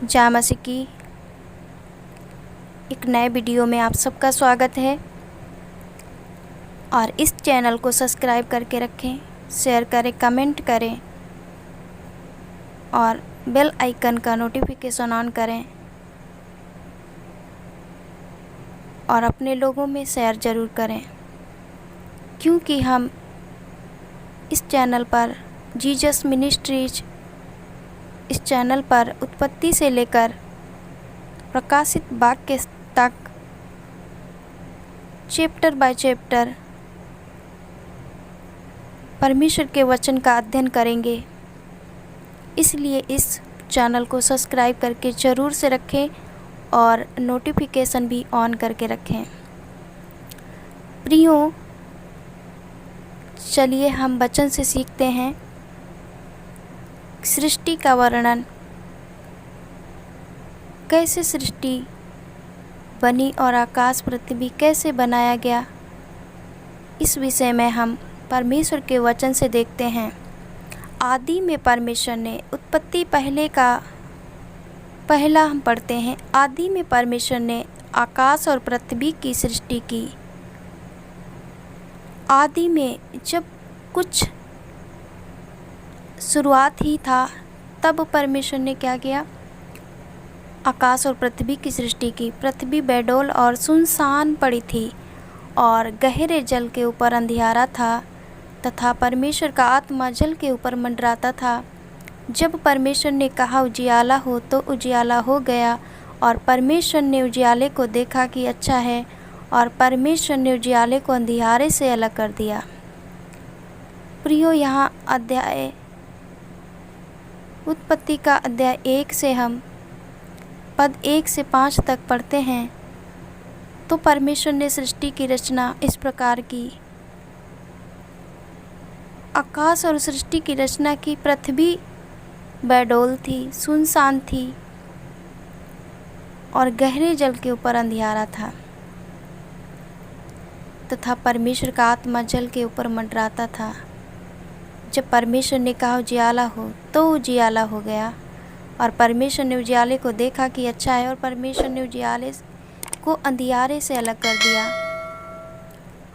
जय मसीह की एक नए वीडियो में आप सबका स्वागत है। और इस चैनल को सब्सक्राइब करके रखें, शेयर करें, कमेंट करें और बेल आइकन का नोटिफिकेशन ऑन करें और अपने लोगों में शेयर ज़रूर करें, क्योंकि हम इस चैनल पर जीसस मिनिस्ट्रीज इस चैनल पर उत्पत्ति से लेकर प्रकाशित वाक्य तक चैप्टर बाय चैप्टर परमेश्वर के वचन का अध्ययन करेंगे। इसलिए इस चैनल को सब्सक्राइब करके ज़रूर से रखें और नोटिफिकेशन भी ऑन करके रखें। प्रियो, चलिए हम वचन से सीखते हैं सृष्टि का वर्णन, कैसे सृष्टि बनी और आकाश पृथ्वी कैसे बनाया गया। इस विषय में हम परमेश्वर के वचन से देखते हैं। आदि में परमेश्वर ने उत्पत्ति पहला हम पढ़ते हैं। आदि में परमेश्वर ने आकाश और पृथ्वी की सृष्टि की। आदि में जब कुछ शुरुआत ही था, तब परमेश्वर ने क्या किया? आकाश और पृथ्वी की सृष्टि की। पृथ्वी बेडौल और सुनसान पड़ी थी और गहरे जल के ऊपर अंधियारा था तथा परमेश्वर का आत्मा जल के ऊपर मंडराता था। जब परमेश्वर ने कहा उजियाला हो, तो उजियाला हो गया और परमेश्वर ने उजियाले को देखा कि अच्छा है, और परमेश्वर ने उजियाले को अंधियारे से अलग कर दिया। प्रियो, यहाँ अध्याय उत्पत्ति का अध्याय 1 से हम पद 1 से 5 तक पढ़ते हैं, तो परमेश्वर ने सृष्टि की रचना इस प्रकार की। आकाश और सृष्टि की रचना की। पृथ्वी बेडौल थी, सुनसान थी और गहरे जल के ऊपर अंधियारा था तथा परमेश्वर का आत्मा जल के ऊपर मंडराता था। जब परमेश्वर ने कहा उजियाला हो, तो उजियाला हो गया और परमेश्वर ने उजियाले को देखा कि अच्छा है, और परमेश्वर ने उजियाले को अंधियारे से अलग कर दिया।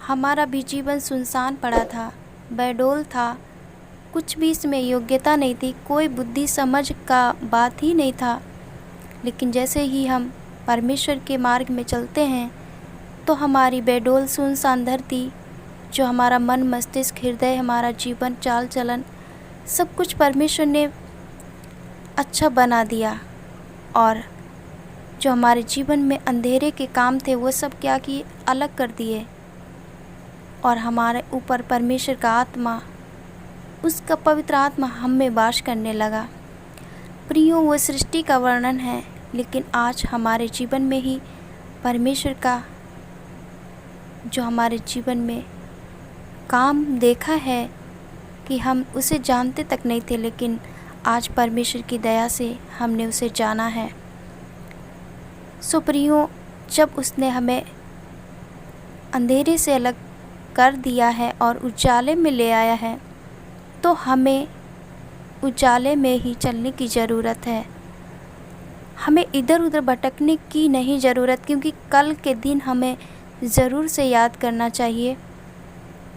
हमारा भी जीवन सुनसान पड़ा था, बेडौल था, कुछ भी इसमें योग्यता नहीं थी, कोई बुद्धि समझ का बात ही नहीं था। लेकिन जैसे ही हम परमेश्वर के मार्ग में चलते हैं, तो हमारी बेडौल सुनसान धरती, जो हमारा मन, मस्तिष्क, हृदय, हमारा जीवन, चाल चलन, सब कुछ परमेश्वर ने अच्छा बना दिया। और जो हमारे जीवन में अंधेरे के काम थे, वो सब क्या किए? अलग कर दिए। और हमारे ऊपर परमेश्वर का आत्मा, उसका पवित्र आत्मा हम में वास करने लगा। प्रियो, वो सृष्टि का वर्णन है, लेकिन आज हमारे जीवन में ही परमेश्वर का जो हमारे जीवन में काम देखा है कि हम उसे जानते तक नहीं थे, लेकिन आज परमेश्वर की दया से हमने उसे जाना है। सो प्रियो, जब उसने हमें अंधेरे से अलग कर दिया है और उजाले में ले आया है, तो हमें उजाले में ही चलने की ज़रूरत है। हमें इधर उधर भटकने की नहीं ज़रूरत, क्योंकि कल के दिन हमें ज़रूर से याद करना चाहिए।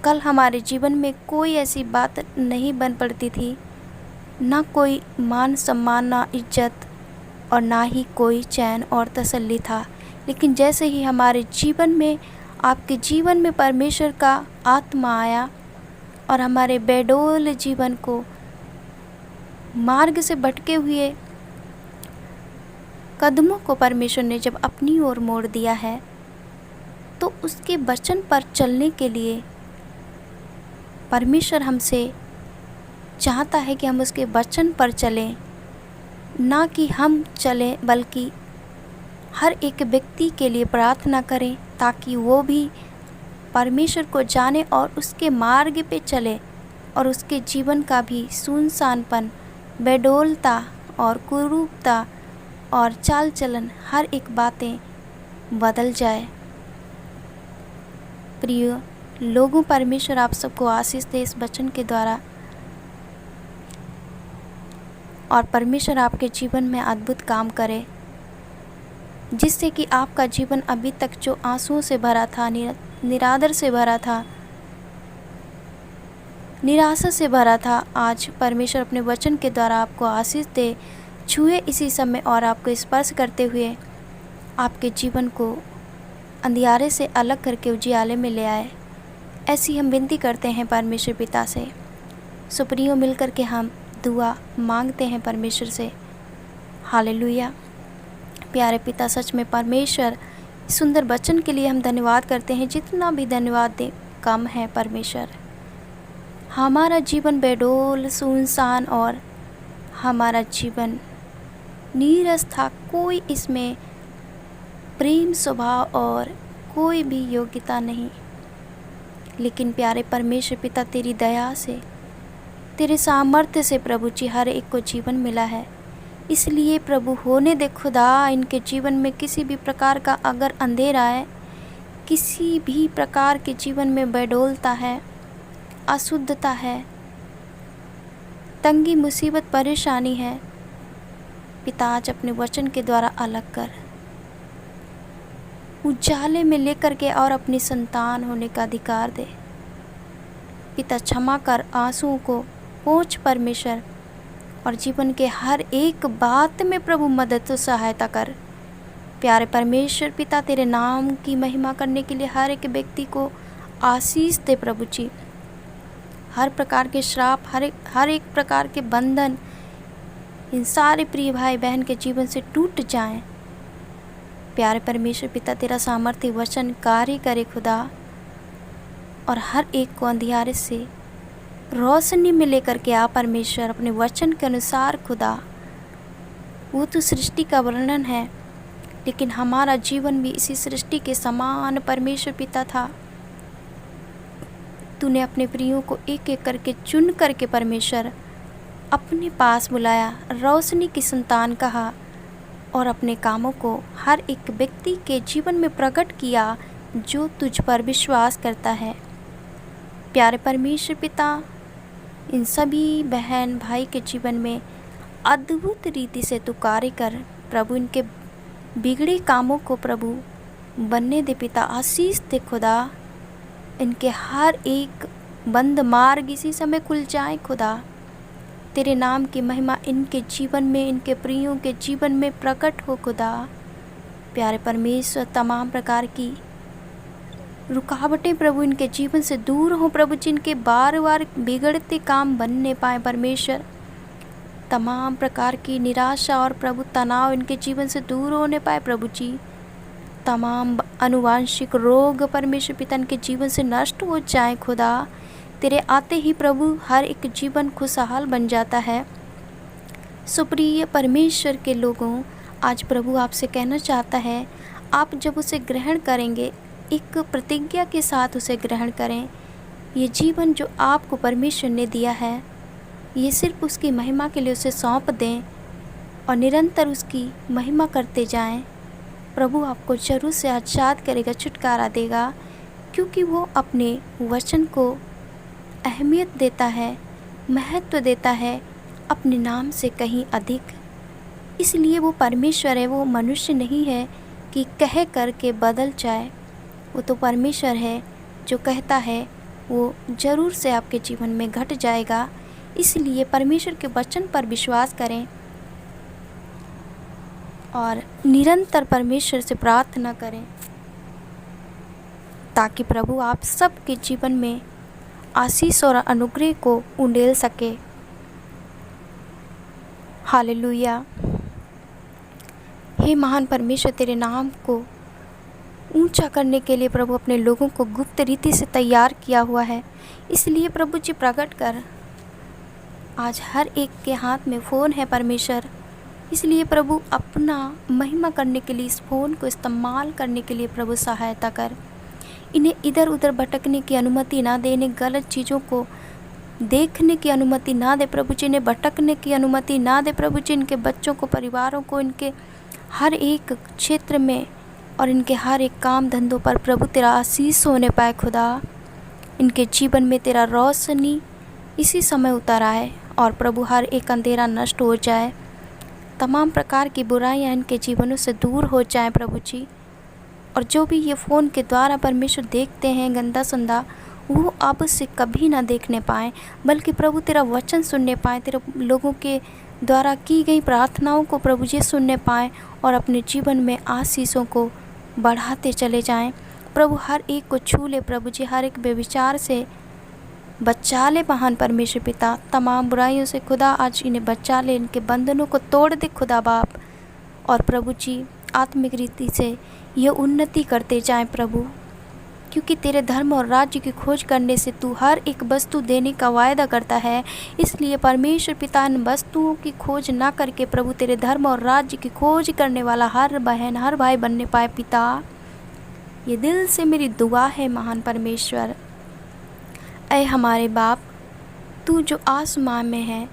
कल हमारे जीवन में कोई ऐसी बात नहीं बन पड़ती थी, ना कोई मान सम्मान, ना इज्जत, और ना ही कोई चैन और तसल्ली था। लेकिन जैसे ही हमारे जीवन में, आपके जीवन में परमेश्वर का आत्मा आया और हमारे बेडौल जीवन को, मार्ग से भटके हुए कदमों को परमेश्वर ने जब अपनी ओर मोड़ दिया है, तो उसके वचन पर चलने के लिए परमेश्वर हमसे चाहता है कि हम उसके वचन पर चलें, ना कि हम चलें, बल्कि हर एक व्यक्ति के लिए प्रार्थना करें, ताकि वो भी परमेश्वर को जाने और उसके मार्ग पे चले, और उसके जीवन का भी सुनसानपन, बेडौलता और कुरूपता और चाल चलन, हर एक बातें बदल जाए। प्रिय लोगों, परमेश्वर आप सबको आशीष दे इस वचन के द्वारा। और परमेश्वर आपके जीवन में अद्भुत काम करे, जिससे कि आपका जीवन अभी तक जो आंसुओं से भरा था, निरादर से भरा था, निराशा से भरा था, आज परमेश्वर अपने वचन के द्वारा आपको आशीष दे, छुए इसी समय और आपको स्पर्श करते हुए आपके जीवन को अंधियारे से अलग करके उजियाले में ले आए। ऐसी हम विनती करते हैं परमेश्वर पिता से। सुप्रियो मिलकर के हम दुआ मांगते हैं परमेश्वर से। हालेलुया। प्यारे पिता, सच में परमेश्वर सुंदर वचन के लिए हम धन्यवाद करते हैं। जितना भी धन्यवाद दें कम है परमेश्वर। हमारा जीवन बेडोल सुनसान और हमारा जीवन नीरस था, कोई इसमें प्रेम स्वभाव और कोई भी योग्यता नहीं। लेकिन प्यारे परमेश्वर पिता, तेरी दया से, तेरे सामर्थ्य से प्रभु जी हर एक को जीवन मिला है। इसलिए प्रभु होने दे खुदा, इनके जीवन में किसी भी प्रकार का अगर अंधेरा है, किसी भी प्रकार के जीवन में बेडोलता है, अशुद्धता है, तंगी मुसीबत परेशानी है, पिता आज अपने वचन के द्वारा अलग कर, उजाले में लेकर के और अपनी संतान होने का अधिकार दे। पिता क्षमा कर, आंसुओं को पोंछ परमेश्वर, और जीवन के हर एक बात में प्रभु मदद और सहायता कर। प्यारे परमेश्वर पिता, तेरे नाम की महिमा करने के लिए हर एक व्यक्ति को आशीष दे प्रभु जी। हर प्रकार के श्राप, हर एक प्रकार के बंधन इन सारे प्रिय भाई बहन के जीवन से टूट जाएं। प्यारे परमेश्वर पिता, तेरा सामर्थ्य वचन कार्य करे खुदा, और हर एक को अंधियारे से रोशनी में लेकर के आ परमेश्वर, अपने वचन के अनुसार खुदा। वो तो सृष्टि का वर्णन है, लेकिन हमारा जीवन भी इसी सृष्टि के समान परमेश्वर पिता था। तूने अपने प्रियों को एक एक करके चुन करके परमेश्वर अपने पास बुलाया, रोशनी की संतान कहा, और अपने कामों को हर एक व्यक्ति के जीवन में प्रकट किया जो तुझ पर विश्वास करता है। प्यारे परमेश्वर पिता, इन सभी बहन भाई के जीवन में अद्भुत रीति से तू कार्य कर प्रभु। इनके बिगड़े कामों को प्रभु बनने दे पिता, आशीष दे खुदा। इनके हर एक बंद मार्ग इसी समय खुल जाए खुदा। तेरे नाम की महिमा इनके जीवन में, इनके प्रियों के जीवन में प्रकट हो खुदा। प्यारे परमेश्वर, तमाम प्रकार की रुकावटें प्रभु इनके जीवन से दूर हो प्रभु, जिनके बार बार बिगड़ते काम बनने पाए परमेश्वर। तमाम प्रकार की निराशा और प्रभु तनाव इनके जीवन से दूर होने पाए प्रभु जी। तमाम अनुवांशिक रोग परमेश्वर पिता इनके जीवन से नष्ट हो जाए खुदा। तेरे आते ही प्रभु हर एक जीवन खुशहाल बन जाता है। सुप्रिय परमेश्वर के लोगों, आज प्रभु आपसे कहना चाहता है, आप जब उसे ग्रहण करेंगे, एक प्रतिज्ञा के साथ उसे ग्रहण करें। ये जीवन जो आपको परमेश्वर ने दिया है, ये सिर्फ उसकी महिमा के लिए उसे सौंप दें और निरंतर उसकी महिमा करते जाएं। प्रभु आपको जरूर से आजाद करेगा, छुटकारा देगा, क्योंकि वो अपने वचन को अहमियत देता है, महत्व देता है अपने नाम से कहीं अधिक। इसलिए वो परमेश्वर है, वो मनुष्य नहीं है कि कह कर के बदल जाए। वो तो परमेश्वर है जो कहता है वो ज़रूर से आपके जीवन में घट जाएगा। इसलिए परमेश्वर के वचन पर विश्वास करें और निरंतर परमेश्वर से प्रार्थना करें, ताकि प्रभु आप सबके जीवन में आशीष और अनुग्रह को उंडेल सके। हालेलुया। हे महान परमेश्वर, तेरे नाम को ऊंचा करने के लिए प्रभु अपने लोगों को गुप्त रीति से तैयार किया हुआ है। इसलिए प्रभु जी प्रकट कर। आज हर एक के हाथ में फ़ोन है परमेश्वर, इसलिए प्रभु अपना महिमा करने के लिए इस फ़ोन को इस्तेमाल करने के लिए प्रभु सहायता कर। इन्हें इधर उधर भटकने की अनुमति ना दे, इन्हें गलत चीज़ों को देखने की अनुमति ना दे प्रभु जी, इन्हें भटकने की अनुमति ना दे प्रभु जी। इनके बच्चों को, परिवारों को, इनके हर एक क्षेत्र में और इनके हर एक काम धंधों पर प्रभु तेरा आशीष होने पाए खुदा। इनके जीवन में तेरा रोशनी इसी समय उतर आए और प्रभु हर एक अंधेरा नष्ट हो जाए, तमाम प्रकार की बुराइयां इनके जीवनों से दूर हो जाए प्रभु जी। और जो भी ये फ़ोन के द्वारा परमेश्वर देखते हैं गंदा संदा, वो अब से कभी ना देखने पाएँ, बल्कि प्रभु तेरा वचन सुनने पाएँ, तेरे लोगों के द्वारा की गई प्रार्थनाओं को प्रभु जी सुनने पाएँ और अपने जीवन में आशीषों को बढ़ाते चले जाएं। प्रभु हर एक को छू ले प्रभु जी, हर एक बेविचार से बचा ले महान परमेश्वर पिता, तमाम बुराइयों से खुदा आज इन्हें बचा ले, इनके बंधनों को तोड़ दे खुदा बाप। और प्रभु जी आत्मिक रीति से ये उन्नति करते जाएं प्रभु, क्योंकि तेरे धर्म और राज्य की खोज करने से तू हर एक वस्तु देने का वायदा करता है। इसलिए परमेश्वर पिता इन वस्तुओं की खोज ना करके प्रभु तेरे धर्म और राज्य की खोज करने वाला हर बहन हर भाई बनने पाए पिता। ये दिल से मेरी दुआ है महान परमेश्वर। ऐ हमारे बाप, तू जो आसमां में है,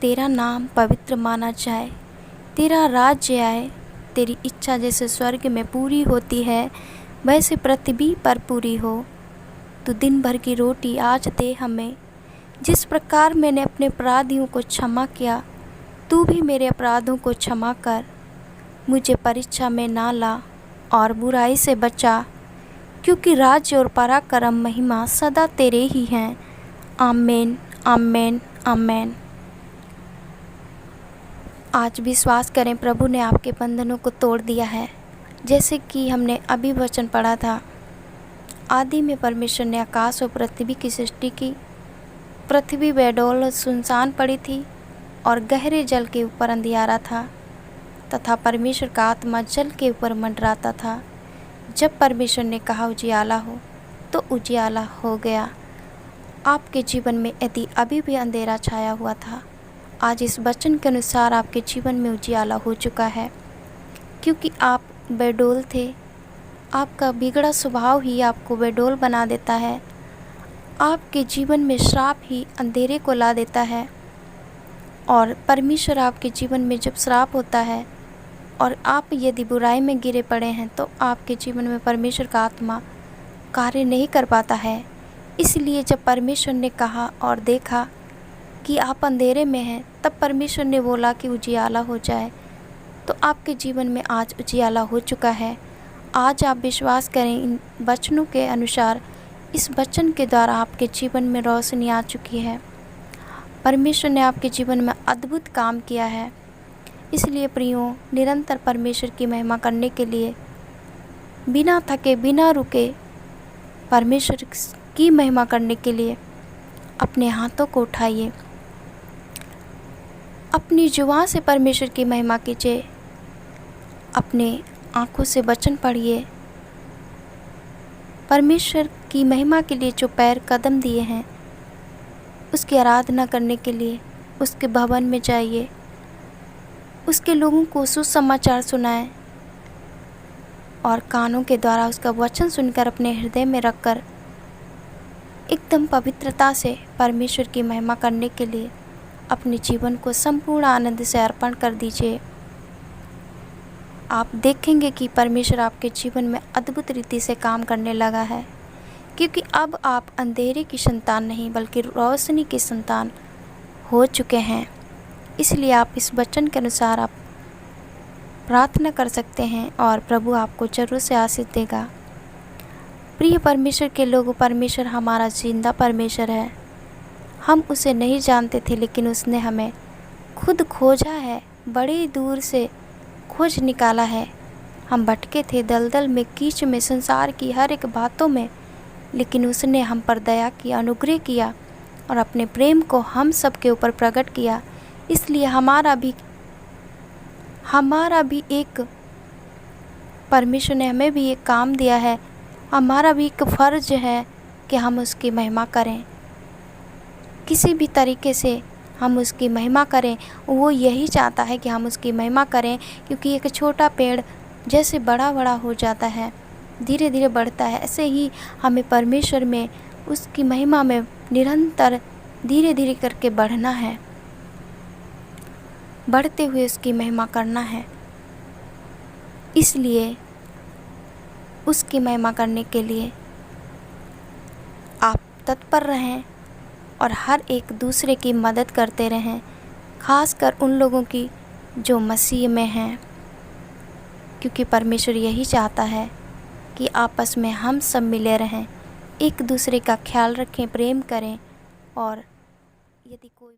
तेरा नाम पवित्र माना जाए, तेरा राज्य आए, तेरी इच्छा जैसे स्वर्ग में पूरी होती है वैसे पृथ्वी पर पूरी हो। तू दिन भर की रोटी आज दे हमें। जिस प्रकार मैंने अपने अपराधियों को क्षमा किया, तू भी मेरे अपराधों को क्षमा कर। मुझे परीक्षा में ना ला और बुराई से बचा, क्योंकि राज्य और पराक्रम महिमा सदा तेरे ही हैं। आमीन आमीन आमीन। आज विश्वास करें प्रभु ने आपके बंधनों को तोड़ दिया है। जैसे कि हमने अभी वचन पढ़ा था, आदि में परमेश्वर ने आकाश और पृथ्वी की सृष्टि की। पृथ्वी बेडौल और सुनसान पड़ी थी और गहरे जल के ऊपर अंधियारा था, तथा परमेश्वर का आत्मा जल के ऊपर मंडराता था। जब परमेश्वर ने कहा उजियाला हो, तो उजियाला हो गया। आपके जीवन में यदि अभी भी अंधेरा छाया हुआ था, आज इस वचन के अनुसार आपके जीवन में उजियाला हो चुका है, क्योंकि आप बेडौल थे। आपका बिगड़ा स्वभाव ही आपको बेडौल बना देता है। आपके जीवन में श्राप ही अंधेरे को ला देता है। और परमेश्वर आपके जीवन में जब श्राप होता है और आप यदि बुराई में गिरे पड़े हैं, तो आपके जीवन में परमेश्वर का आत्मा कार्य नहीं कर पाता है। इसलिए जब परमेश्वर ने कहा और देखा कि आप अंधेरे में हैं, तब परमेश्वर ने बोला कि उजियाला हो जाए। तो आपके जीवन में आज उजियाला हो चुका है। आज आप विश्वास करें इन वचनों के अनुसार, इस वचन के द्वारा आपके जीवन में रोशनी आ चुकी है। परमेश्वर ने आपके जीवन में अद्भुत काम किया है। इसलिए प्रियो, निरंतर परमेश्वर की महिमा करने के लिए बिना थके बिना रुके परमेश्वर की महिमा करने के लिए अपने हाथों को उठाइए, अपनी जुबान से परमेश्वर की महिमा कीजिए, अपने आँखों से वचन पढ़िए। परमेश्वर की महिमा के लिए जो पैर कदम दिए हैं, उसकी आराधना करने के लिए उसके भवन में जाइए, उसके लोगों को सुसमाचार सुनाएं और कानों के द्वारा उसका वचन सुनकर अपने हृदय में रखकर एकदम पवित्रता से परमेश्वर की महिमा करने के लिए अपने जीवन को संपूर्ण आनंद से अर्पण कर दीजिए। आप देखेंगे कि परमेश्वर आपके जीवन में अद्भुत रीति से काम करने लगा है, क्योंकि अब आप अंधेरे की संतान नहीं बल्कि रोशनी की संतान हो चुके हैं। इसलिए आप इस वचन के अनुसार आप प्रार्थना कर सकते हैं और प्रभु आपको जरूर से आशीष देगा। प्रिय परमेश्वर के लोगों, परमेश्वर हमारा जिंदा परमेश्वर है। हम उसे नहीं जानते थे, लेकिन उसने हमें खुद खोजा है, बड़ी दूर से खोज निकाला है। हम भटके थे दलदल में, कीच में, संसार की हर एक बातों में, लेकिन उसने हम पर दया किया, अनुग्रह किया और अपने प्रेम को हम सब के ऊपर प्रकट किया। इसलिए हमारा भी एक परमेश्वर ने हमें भी एक काम दिया है, हमारा भी एक फ़र्ज है कि हम उसकी महिमा करें। किसी भी तरीके से हम उसकी महिमा करें, वो यही चाहता है कि हम उसकी महिमा करें, क्योंकि एक छोटा पेड़ जैसे बड़ा बड़ा हो जाता है, धीरे धीरे बढ़ता है, ऐसे ही हमें परमेश्वर में उसकी महिमा में निरंतर धीरे धीरे करके बढ़ना है, बढ़ते हुए उसकी महिमा करना है। इसलिए उसकी महिमा करने के लिए आप तत्पर रहें और हर एक दूसरे की मदद करते रहें, ख़ासकर उन लोगों की जो मसीह में हैं, क्योंकि परमेश्वर यही चाहता है कि आपस में हम सब मिले रहें, एक दूसरे का ख्याल रखें, प्रेम करें। और यदि कोई